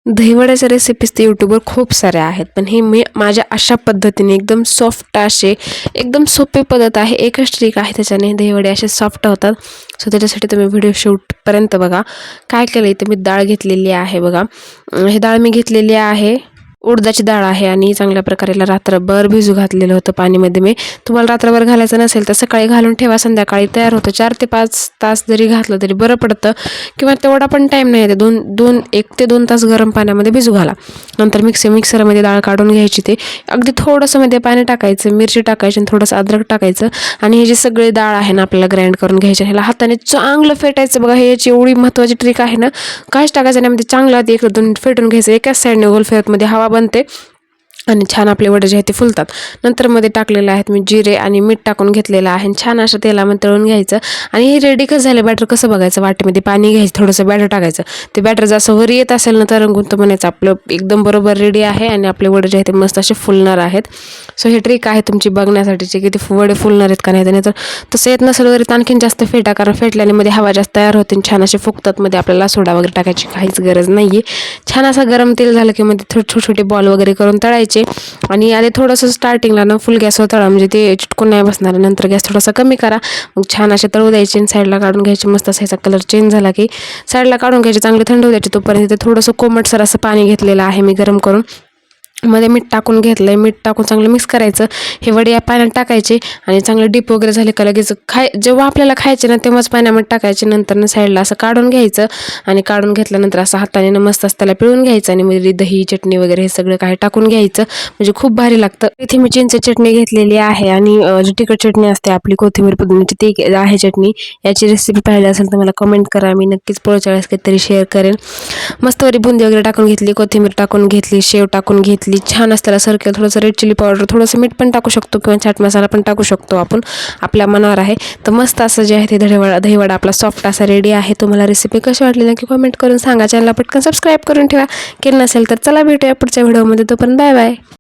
दहीवड्याच्या recipes तर यूट्यूबवर खूप साऱ्या आहेत, पण हे मी माझ्या अशा पद्धतीने एकदम सॉफ्ट असे एकदम सोपी पद्धत आहे. एकच ट्रिक आहे त्याच्याने दहीवडे असे सॉफ्ट होतात. सो त्याच्यासाठी तुम्ही व्हिडिओ शेवटपर्यंत बघा. काय केलं इथं मी डाळ घेतलेली आहे बघा. ही डाळ मी घेतलेली आहे उडदाची डाळ आहे आणि चांगल्या प्रकारे रात्रभर भिजू घातलेलं होतं पाणीमध्ये मी. तुम्हाला रात्रभर घालायचं नसेल तर सकाळी घालून ठेवा, संध्याकाळी तयार होतं. 4 ते 5 तास जरी घातलं तरी बरं पडतं, किंवा तेवढा पण टाईम नाही आहे. 1 ते 2 तास गरम पाण्यामध्ये भिजू घाला. नंतर मिक्सरमध्ये डाळ काढून घ्यायची. ते अगदी थोडंसं मध्ये पाणी टाकायचं, मिरची टाकायची आणि थोडंसं अद्रक टाकायचं आणि हे जे सगळे डाळ आहे ना आपल्याला ग्राइंड करून घ्यायचे. ह्याला हाताने चांगलं फेटायचं बघा. हे याची एवढी महत्त्वाची ट्रिक आहे ना. काहीच टाकायचं नाही, मध्ये चांगलं आधी 1-2 फेटून घ्यायचं. एकाच साईडने गोल फेरतमध्ये हवा बनते आणि छान आपले वडे जे आहेत ते फुलतात. नंतर मध्ये टाकलेले आहेत मी जिरे आणि मीठ टाकून घेतलेलं आहे. छान असं तेलामध्ये तळून घ्यायचं आणि हे रेडी कसं झालं बॅटर कसं बघायचं. वाटीमध्ये पाणी घ्यायचं, थोडंसं बॅटर टाकायचं. ते बॅटर जसं वर येत असेल ना तरंगून तर म्हणायचं आपलं एकदम बरोबर रेडी आहे आणि आपले वडे जे आहेत ते मस्त असे फुलणार आहेत. सो हे ट्रिक आहे तुमची बघण्यासाठीची की ते वडे फुलणार आहेत का नाही. नाही तर तसं येत नसेल तरी आणखीन जास्त फेटा, कारण फेटल्याने मध्ये हवा जास्त तयार होते छान असे फुगतात. मध्ये आपल्याला सोडा वगैरे टाकायची काहीच गरज नाही आहे. छान असं गरम तेल झालं की मध्ये छोटे बॉल वगैरे करून तळायचे आणि आधी थोडंसं स्टार्टिंगला ना फुल गॅसवर तळा, म्हणजे ते चिटकून नाही बसणार. नंतर गॅस थोडासा कमी करा. मग छान असे तळू द्यायचे आणि साईडला काढून घ्यायचे. मस्त असा कलर चेंज झाला की साईडला काढून घ्यायचे, चांगले थंड होऊ द्यायचे. तोपर्यंत थोडंसं कोमटसर असं पाणी घेतलेलं आहे मी गरम करून. मध्ये मीठ टाकून घेतलं आहे. मीठ टाकून चांगलं मिक्स करायचं. हे वडे या पाण्यात टाकायचे आणि चांगलं डीप वगैरे झाले का लगेच जेव्हा आपल्याला खायचे ना तेव्हाच पाण्यामध्ये टाकायचे. नंतर साईडला असं काढून घ्यायचं आणि काढून घेतल्यानंतर असं हाताने मस्त असं त्याला पिळून घ्यायचं आणि मध्ये दही चटणी वगैरे हे सगळं काही टाकून घ्यायचं, म्हणजे खूप भारी लागतं. इथे मी चिंच चटणी घेतलेली आहे आणि जी तिखट चटणी असते आपली कोथिंबीर पुदिन्याची ती आहे चटणी. याची रेसिपी पाहिली असेल तर मला कमेंट करा, मी नक्कीच पुढच्या वेळेस काहीतरी शेअर करेन. मस्त वरी बुंदी वगैरे टाकून घेतली, कोथिंबीर टाकून घेतली, शेव टाकून घेतली. छान असताना सर्कल थोडंसं रेड चिली पावडर, थोडंसं मीठ पण टाकू शकतो किंवा चाट मसाला पण टाकू शकतो आपण, आपल्या मनावर आहे. तर मस्त असं जे आहे ते दहीवडा आपला सॉफ्ट असा रेडी आहे. तुम्हाला रेसिपी कशी वाटली नक्की कमेंट करून सांगा. चॅनलला पटकन सबस्क्राईब करून ठेवा केलं नसेल तर. चला भेटूया पुढच्या व्हिडिओमध्ये. तोपर्यंत बाय बाय.